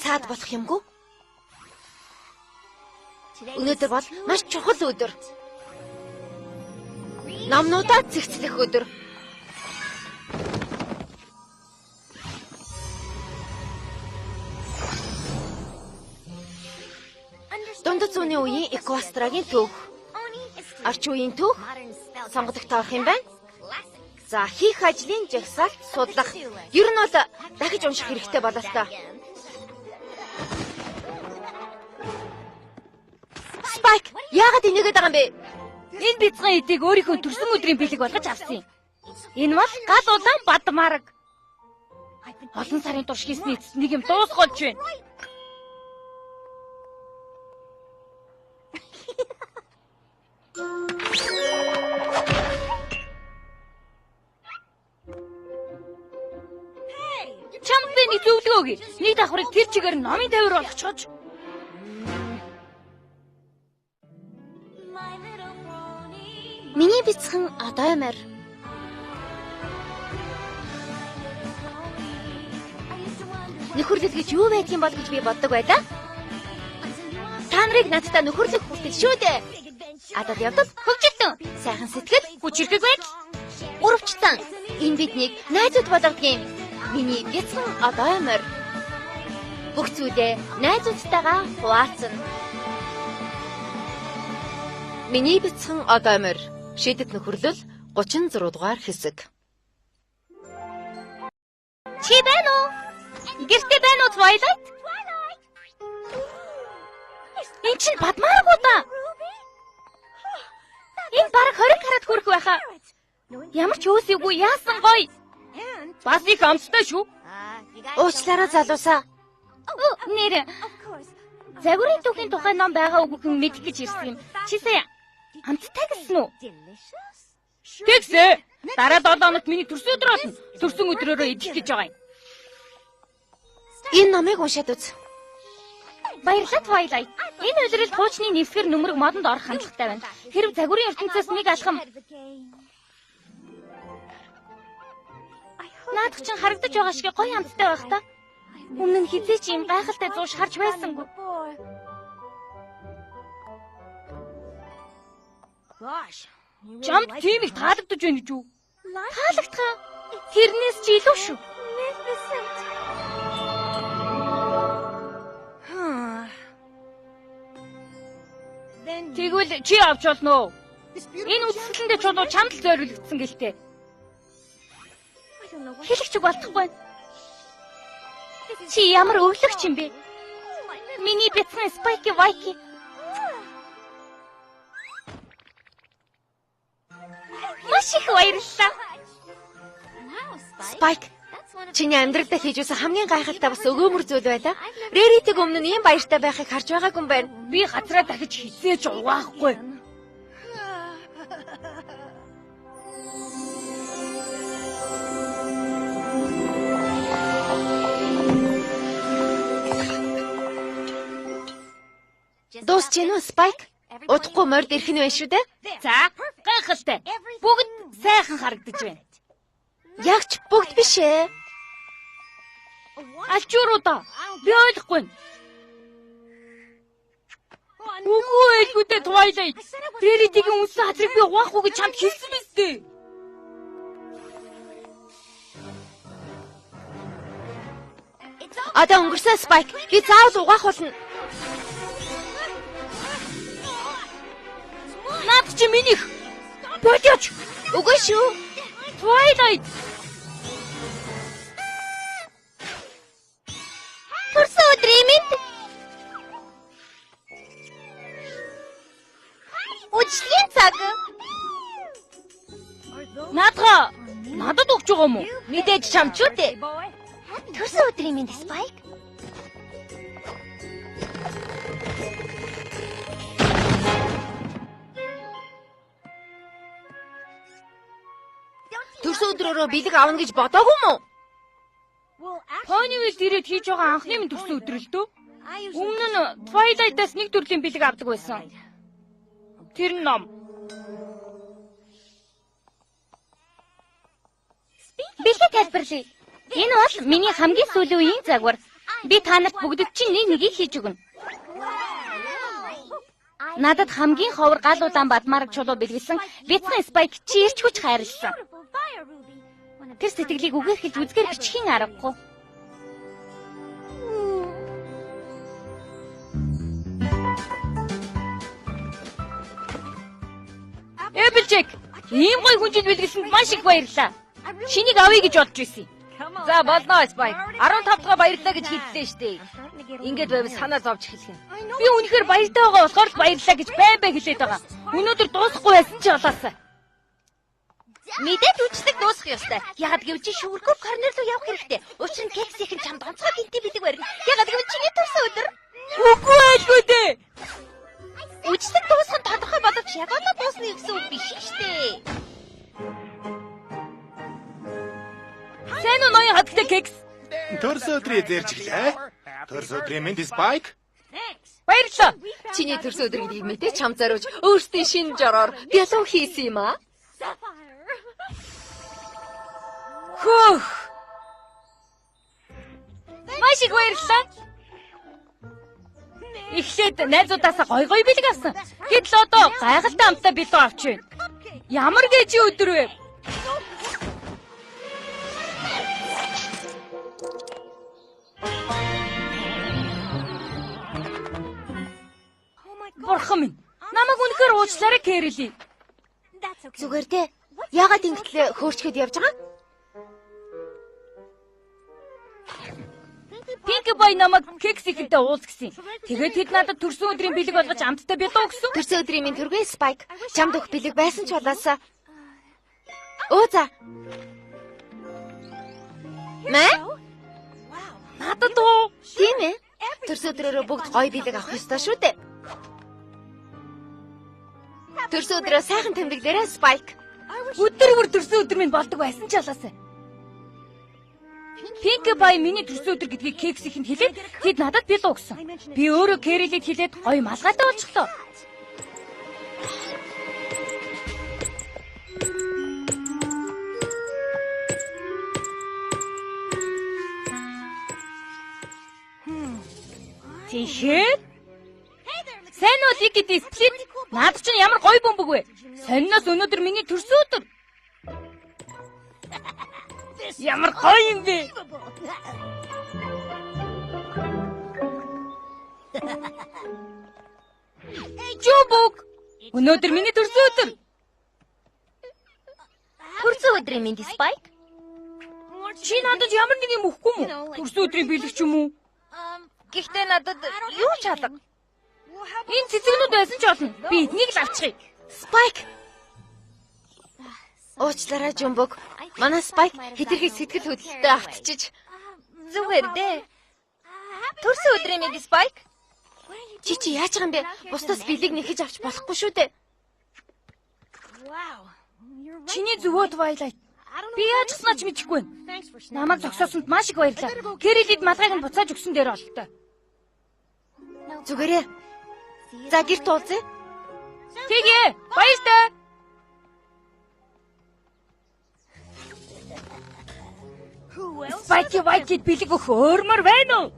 Цаад болох юмгүй. Өнөөдөр бол маш чухал өдөр. Номнуудаа цэгцлэх өдөр. Дундад зууны үеийн Эквастрагийн түүх. Орчин үеийн түүх сонгологт орох юм байна. За хийх ажлын жагсаалт судлах. Ер нь бол дахиж унших хэрэгтэй болоо та. Спайк, яагаад инегээд байгаа юм бэ? Энэ бяцхан эдийг өөрийнхөө төрсөн өдрийн бэлэг болгож авсан юм. Энэ бол гал улаан бадмараг. Олон сарын турш хийсний эцэст нэг юм дуусгуулж байна. Чамд би нэг зөвлөгөө өгье. Нэг давхрыг тэр чигээр номын тавир болгочихож. Миний бяцхан одоо юмэр. Нөхөрлөл гэж юу байдгийг бол гэж би боддог байлаа. Та нарыг надтай нөхөрлөх хүсдэг шүү дээ. Адад явдал хөгжилтөн. Сайхан сэтгэл, хүчирхэг байдал. Урвчтан. Энэ биднийг найзууд болгодог юм. Миний бяцхан одоо юмэр. Бүх зүйлээ найзуудтайгаа хуваалцна. Миний бяцхан одоо юмэр. Шидэт нөхөрлөл 36 дугаар хэсэг. Чи байна уу? Гэртээ байна уу Twilight? Энэ чинь бадмараг уу та? Энэ бараг 20 карат хүрэх байхаа. Ямар ч өөсөйгүй яасан гоё. Бас их амттай шүү. Уучлаарай залуусаа. Нэр. Загварын түүхийн тухай ном байгаа үгүй хэн мэдэх гэж ирсэн юм. Чи сая амттай гэсэн үү? Тэгсэ. Дараа 7 хоногт миний төрсөн өдөр болно. Төрсөн өдрөөрөө идэх гэж байгаа юм. Энэ номыг уншаад үз. Баярлалаа Twilight. Энэ үйлрэл хуучны нэвсгэр нүмерэг модонд орох хандлагатай байна. Хэрв загварын ертөнцөөс нэг алхам наадах чинь харагдаж байгаа шиг гоё амттай байх та. Өмнө нь хизээ чи юм гайхалтай зууш харж байсангүй. Чамд тийм их таалагдаж байна гэж үү? Таалагдах. Тэрнээс чи илүү шүү. Тэгвэл чи авч болно уу? Энэ үзэсгэлэнтэй чулуу чамд л зориулагдсан гэлтэй. Хэлэх чиг болтохгүй. Чи ямар өвлөгч юм бэ? Миний бяцхан Spike Вайки. Маш их баярлалаа. Spike, чиний амьдралдаа хийж үзсэн хамгийн гайхалтай бас өгөөмөр зүйл байлаа. Рэритиг өмнө нь ийм баяртай байхыг харж байгаагүй юм байна. Би газраа дахиж хизээж угаахгүй. Дуусч гинэ үү, Spike? Удахгүй морд ирэх нь байна шүү дээ. За, гайхалтай. Бүгд сайхан харагдаж байна. Ягч бүгд биш ээ. Алчууруудаа. Би ойлгохгүй. Үгүй ээлгүүдээ Twilight. Рэритигийн үнсэн хадрыг би угаахгүй гэж чамд хэлсэн биз дээ. Одоо өнгөрсөн Spike. Би заавал угаах болно. Наад чи минийх. Бодёч. Үгүй шүү. Twilight. Төрсөн өдрийн мэнд. Үжлийн цаг. Надад өгч байгаа юм уу? Мэдээж чамч үү дээ. Төрсөн өдрийн мэнд Spike. Төрсөн өдрөөрөө бэлэг авна гэж бодоогүй мó? Ponyville ирээд хийж байгаа анхны минь төрсөн өдөр л дөө. Өмнө нь Twilight-аас нэг төрлийн бэлэг авдаг байсан. Тэр ном. Бэлэг тайлбарлая. Энэ бол миний хамгийн сүүлийн үеийн загвар. Би та нарт бүгдд чинь нэгийг хийж өгнө. Надад хамгийн ховор гал удаан бадмараг чулуу бэлгэлсэн бицэн спайк чи ирч хүч хайрлсан. Тэр сэтгэлийг үгээрхэлж үзгээр бичихин аргагүй. Эбэлжик, ийм гоё хүнжил бэлгэлсэнд маш их баярлалаа. Шинийг авъя гэж бодож байсан. За болно Спайк. 15 дахь баярлалаа гэж хэллээ штэ. Ингээд байвал санаа зовж эхэлнэ. Би үнэхээр баяртай байгаа болохоор л баярлалаа гэж бай хэлээд байгаа. Өнөөдөр дуусахгүй байсан ч болоосаа. Мэдээд үчлэг дуусах ёстой. Ягаад гэвэл чи шүүргөө корнер руу явах хэрэгтэй. Учир нь кексийн чамд онцгой гинти бидэг барина. Ягаад гэвэл чиний төрсөн өдөр. Үгүй байлгүй дээ. Үчлэг дуусах нь тодорхой боловч яг оноо дуусна гэсэн үг биш штэ. Сайн уу ноён хаттай кекс? Төрсөн өдрийн зэрж гэлээ. Төрсөн өдрийн мэнд Спайк. Баярлалаа. Чиний төрсөн өдөр гэдгийг мэдээ чам заруулж өөрсдийн шинэ жороор бялуу хийсэн юм аа. Хөөх. Маш их баярлалаа. Эхлээд найзуудаасаа гой бэлэг авсан. Гэтэл одоо гайхалтай амттай бэлүү авч байна. Ямар гэжи өдөр вэ? Бурхан минь. Намайг үнэхээр уучлаарай, Кэрли. Зүгээр дээ. Ягаад ингэтлээ хөөрчгöd явж байгаа? Пинк бой намайг кекс ихэдээ уулз гэсэн. Тэгээд тэд надад төрсөн өдрийн бэлэг болгож амттай бэлүү өгсөн. Төрсөн өдрийн минь төргөө Спайк. Чамд өгөх бэлэг байсан ч болоосаа. Оо за. Мэ? Надад уу? Тийм ээ. Төрсөн өдрөөрөө бүгд гоё бэлэг авах ёстой шүү дээ. Төрсөн өдрөө сайхан тэмдэглээрэй Спайк. Өдөр бүр төрсөн өдөр минь болдог байсан ч болоосаа. Пинк бай миний төрсөн өдөр гэдгийг кекс ихэнд хэлээд тэд надад бэлүү өгсөн. Би өөрөө Кэрилид хэлээд гоё малгайтай болчихлоо. Тэгэхээр сайн уу Ликид сплит? Наад чинь ямар гоё бөмбөг вэ? Сонноос өнөөдөр миний төрсөн өдөр. Ямар гоё юм бэ? Жобок. Өнөөдөр миний төрсөн өдөр. Төрсөн өдрийн минь Спайк. Чи надад ямар нэг юм өгөхгүй мүү? Төрсөн өдрийн бэлэг ч юм уу? Гэхдээ надад юу ч алга. Энэ цэцэгнүүд байсан ч болно. Би эднийг л авчихъя. Спайк. Уучлаарай Жумбок. Манай Спайк хэтэрхий сэтгэл хөдлөлтөй автчиж. Зүгээр дээ. Төрсөн өдрийн минь Спайк. Чи яаж байгаа юм бэ? Бусдаас бэлэг нэхэж авч болохгүй шүү дээ. Чиний зөвөө Twilight. Би яаж гиснаа ч мэдэхгүй байна. Намайг зогсоосонд маш их баярлалаа. Кэрилид малгайг нь буцааж өгсөн дээр олтой. Зүгээрээ. За гэрт уулзъя. Тэгээ, баяртай. Спайки Вайкид бэлэг өгөх өөрмөр байна уу?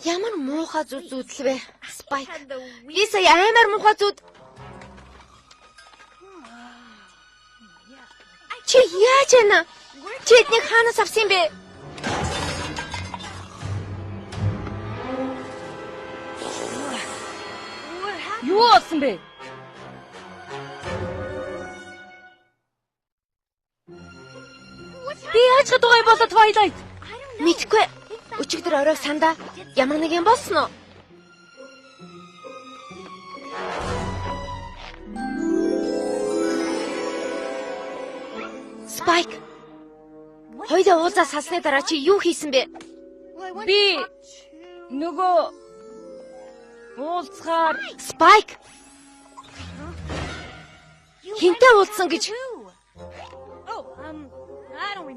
Ямар муухай зүйдэл вэ? Спайк. Би сая амар муухай зүйд. Чи яаж яана? Чи эднийг хаанаас авсан юм бэ? Юу болсон бэ? Би яаж гадуугай болоод Twilight? Мэдхгүй. Өчигдөр оройг сандаа ямар нэг юм болсон уу? Спайк. Хоёулаа уулзаа салсны дараа чи юу хийсэн бэ? Би нөгөө уулзахаар Спайк. Хинтээ уулзсан гэж?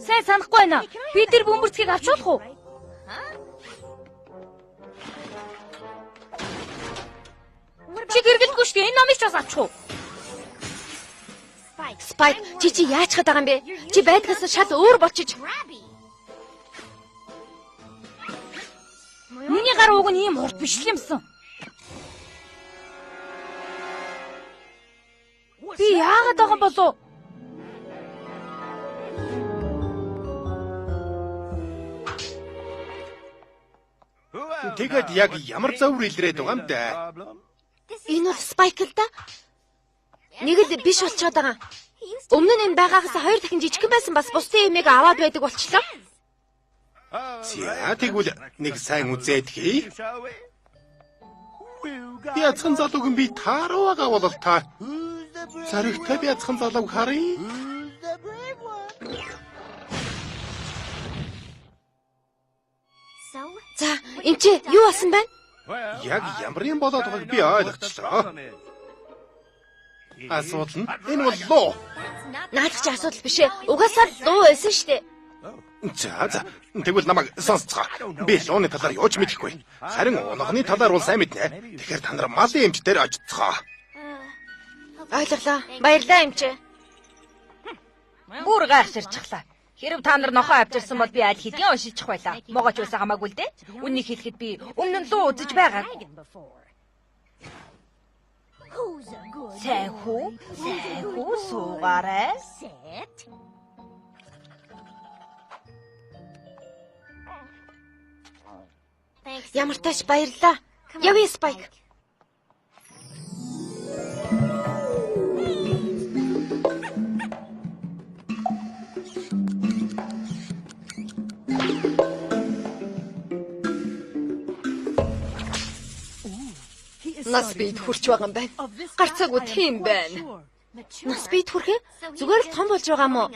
сайн санахгүй байна. Би тэр бөмбөрцгийг авч болох уу? Чи гэргэлгүй шүү дээ. Энэ номыг ч бас авчих уу? Спайк, чи яаж хаад байгаа юм бэ? Чи байдгаас шал өөр болчих. Миний гар уг нь ийм урт биш л юмсан. Би яагаад байгаа юм болов? Тэгээд яг ямар зовөр илрээд байгаа юм да? Энэ бол Спайк л да. Нэг л биш болчиход байгаа. Өмнө нь энэ байгаагаас 2 дахин жижигхэн байсан бас бусдын юмыг аваад байдаг болчихлоо. За тэгвэл нэг сайн үзээд хий. Бяцхан залууг би тааруу байгаа бол та заригтай бяцхан залууг харъя. За, энэ чи юу болсон байна? Яг ямар юм болоод байгааг би ойлгочлоо. Асуудал нь энэ бол луу. Наадах чи асуудал биш ээ. Угаасаа дуу байсан шүү дээ. За тэгвэл намайг сонсцгоо. Би лууны талаар юу ч мэдэхгүй. Харин унганы талаар бол сайн мэднэ. Тэгэхээр та нар малын эмч дээр очицгоо. Ойлголоо. Баярлалаа эмч. Бүр гайхширчихлаа. Хэрв та нар нохоо авчирсан бол би аль хэдийн уншилчих байлаа. Могооч байсан хамаагүй л дээ. Үннийг хэлэхэд би өмнө нь луу үзэж байгаа. Сайн хүү суугаарай. Ямар тааш баярлалаа. Явъя Спайк. Нас бид хүрч байгаа юм байна. Гарцаагүй тийм байна. Нас бид хүрхээ зүгээр л том болж байгаа юм уу?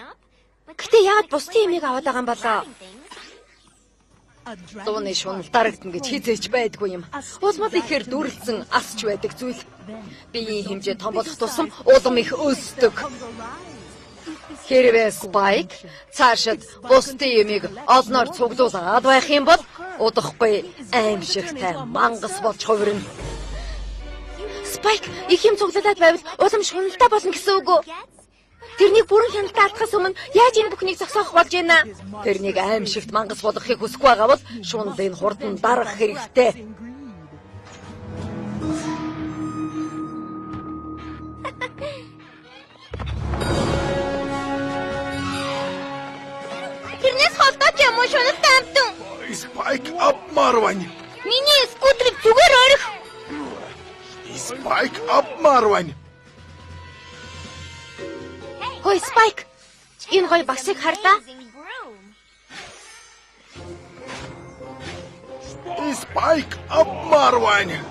Гэтэ яагаад бусдын юмыг аваад байгаа юм болоо? Дууны шунал дарагдана гэж хизээч байдгүй юм. Улмал ихээр дүрлцэн асч байдаг зүйл. Биеийн хэмжээ том болох тусам улам их өсдөг. Хэрвээ Спайк цаашид бусдын юмыг олноор цуглуулад байх юм бол удахгүй аимшигтай мангас болж хувирна. Спайк их юм цуглуулад байвал улам шуналтай болно гэсэн үг үү? Тэрнийг бүрэн хяналтаа алдахаас өмнө яаж энэ бүхнийг зогсоох болж байна? Тэрнийг аимшигт мангас болгохыг хүсэхгүй байгаа бол шунлын хурдан дарах хэрэгтэй. Тэрнээс холдооч юм уу шуналтай амтан? Спайк апмаар байна. Миний скутерыг зүгээр орих. Спайк апмаар байна. Хөөе Спайк. Энэ гоё багсыг харлаа. Спайк апмаар байна.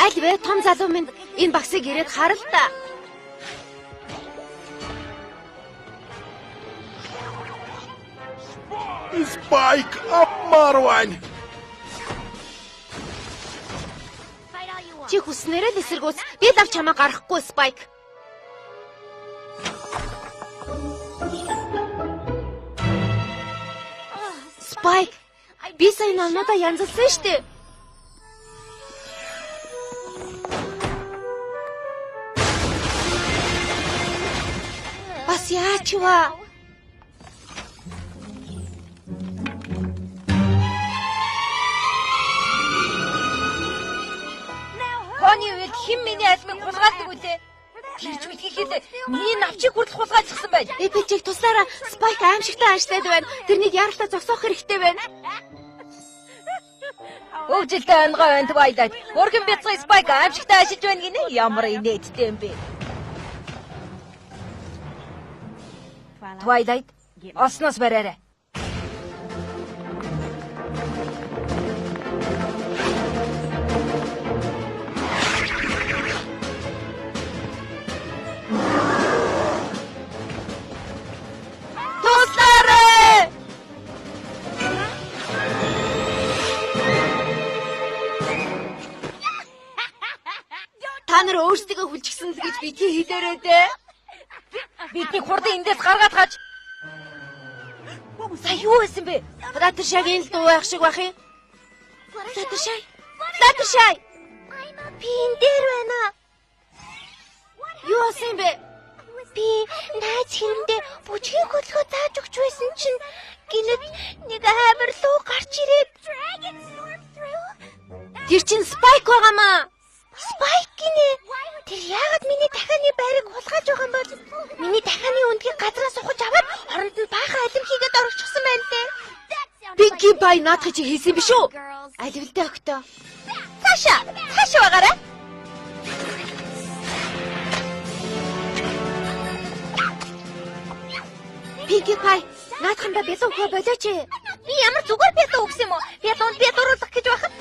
Аль вэ том залуу минь энэ багсыг ирээд харал та. Спайк апмаар байна. Чи хүснээрээ л эсэргүүц. Би лав чамаа гарахгүй Спайк. Спайк, би сая номнуудаа янзалсан шүү дээ. Бас яач вэ? Хоны үед хэн миний альмыг хулгайлдаг үлээ? Тэрч үлгэхэд миний навчиг хүртэл хулгайлчихсан байна. Эпичиг туслаараа Спайк аимшигтай ажилтаад байна. Тэрнийг яралтаа зогсоох хэрэгтэй байна. Өвжилтэй ангай байна Твайлайт. Өргөн бяцхан Спайк аимшигтай ажиллаж байна гинэ. Ямар инээдтэй юм бэ? Твайлайт, осноос бариарай. Та нар өөрсдөө хүлчихсэн л гэж битгий хийдээрээ дээ. Бидний хурдан эндээс гаргаад гаж. За юу байсан бэ? Флаттершайгийн л дуу байх шиг байх юм. Флаттершай. Флаттершай. Би энэ дээр байна. Юу болсон бэ? Би найз хэрэндээ бүжгийн хөдөлгөөн зааж өгч байсан чинь гинэд нэг амар луу гарч ирээд тэр чинь Спайк байгаамаа. Спайк гинэ. Тэр яагаад миний дахианы байрыг хулгайж байгаа юм бол? Миний дахианы үндгийг газраас ухаж аваад хоронд нь баахан алим хийгээд орчихсон байна лээ. Пинки бай наадах чи хийсэн биш үү? Аливлтай өгтөө. Цаашаа байгаарай. Пинки бай наадахында бэлэн хөө болооч. Би ямар зүгээр бэлэн өгсөн юм уу? Бэлэнд бэлүүлэх гэж байхад.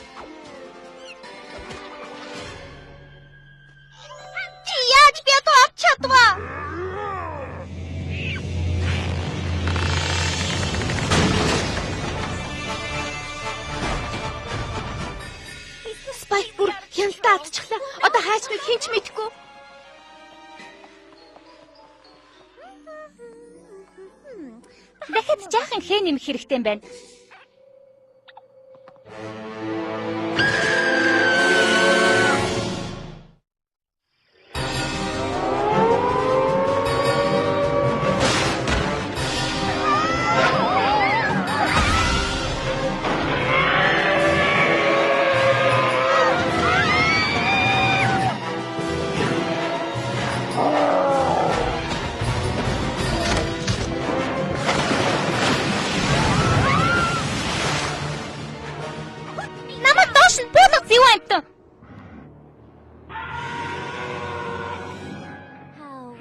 Чи яаж бэлэн авч чадваа? Спайк бүр хяналтаа атчихлаа. Одоо хайчныг хинч мэдэхгүй. Дахиад жаахан хээ нэмэх хэрэгтэй юм байна.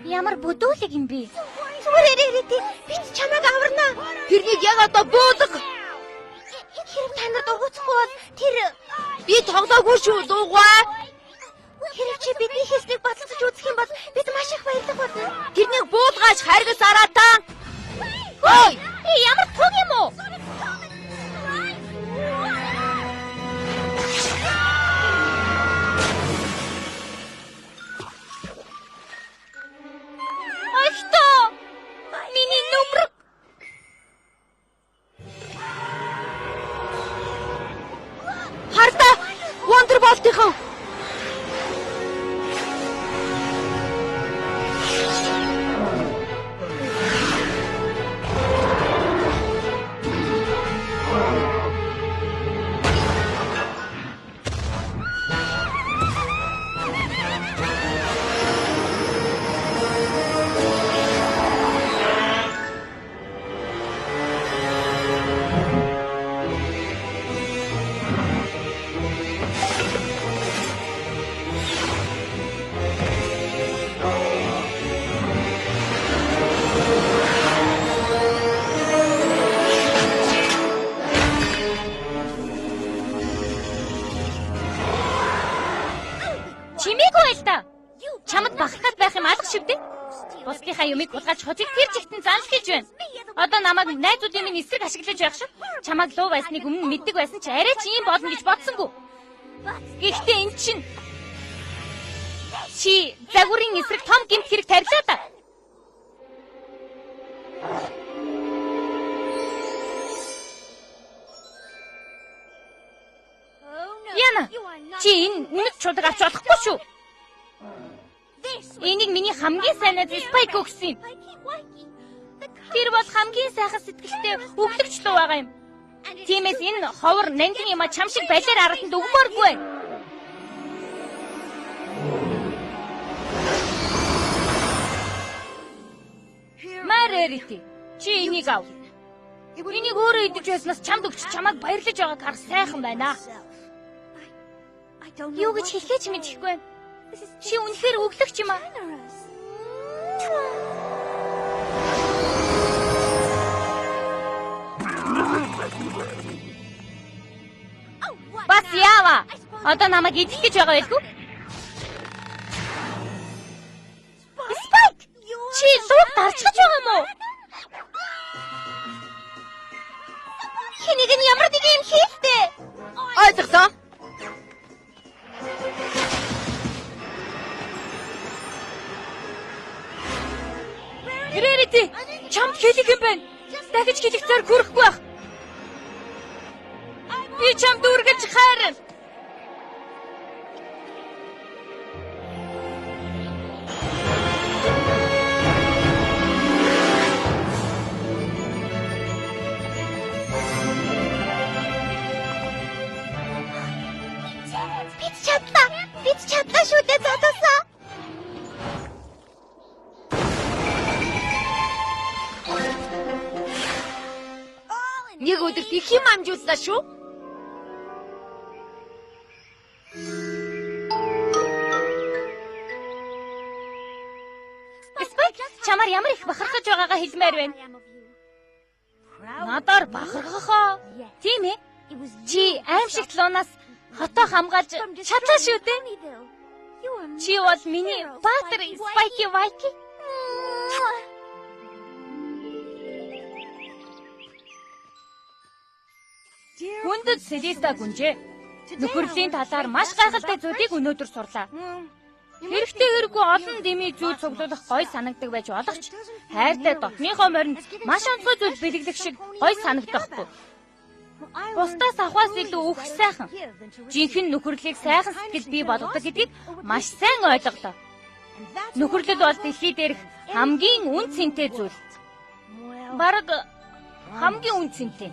Ямар бүдүүлэг юм бэ? Зүгээр ирээдээ би чамайг аварна. Тэрнийг яг одоо буулга. Хэрэг та нарт өгөхгүй бол тэр би тоглоогүй шүү дуугаа. Хэрэг чи бидний хийснийг баталж үзэх юм бол бид маш их баярлах болно. Тэрнийг буулгаач харгас араатаа. Хөөе, Ямар тун юм уу? Миний нүмер. Харта Wonderbolt-ийн Чамд бахархаад байх юм алга шивдэ. Бусдынхаа юмыг хулгайч хотыг тэр жигтэн занш гэж байна. Одоо намайг найзуудын минь эсрэг ашиглаж байх шиг. Чамайг луу байсныг өмнө мэддэг байсан ч арай ч ийм болно гэж бодсонгүй. Гэхдээ эн чинь чи загварын эсрэг том гэмт хэрэг тарилаа да. Яна, чи энэ үнэт чудаг авч болохгүй шүү. Энийг миний хамгийн сайн найз Спайк өгсөн юм. Тэр бол хамгийн сайхан сэтгэлтэй өглөгч луу байгаа юм. Тиймээс энэ ховор нандин юм чам шиг балиар аралтанд өгмөөргүй. Марэрити, чи энийг ав. Энийг өөрөө идэж байснаас чамд өгч чамайг баярлаж байгааг харах сайхан байна. Юу гэж хэлхээ ч мэдэхгүй байна. Чи үнэхээр өглөгч юм аа. Бас яава. Одоо намайг идэх гэж байгаа байлгүй? Спайк! Чи лууг дарчгаж байгаа юм уу? Хэнийг нь ямар нэг юм хийлтэй. Ойлголоо. Рэрити, чамд хэлэх юм байна. дахиж хэлэхцээр хүрэхгүй байх. Би чамд үргэж хайрна. Бид чадлаа шүү дээ задасаа. Нэг өдөрт их юм амжууллаа шүү. Спайк, чамаар ямар их бахархаж байгаагаа хэлмээр байна. Надаар бахархахаа. Тийм ээ. Чи аимшигт луунаас хотоо хамгаалж чадлаа шүү дээ. Чи бол миний баатар Спайки Вайки. Хүндэт Селиста гүнжээ. Нөхөрлийн талаар маш гайхалтай зүйлийг өнөөдөр сурлаа. Хэрэгтэй хэрэггүй олон дэмий зүйл цуглуулах гой санагдаг байж болох ч хайртай дотныхоо моринд маш онцгой зүйл бэлэглэх шиг гой санагдахгүй. Бусдаас авахаас илүү өөх сайхан. Жинхэнэ нөхөрлийг сайхан сэтгэл бий болгодог гэдгийг маш сайн ойлголоо. Нөхөрлөл бол дэлхий дээрх хамгийн үн цэнтэй зүйл. Бараг хамгийн үн цэнтэй.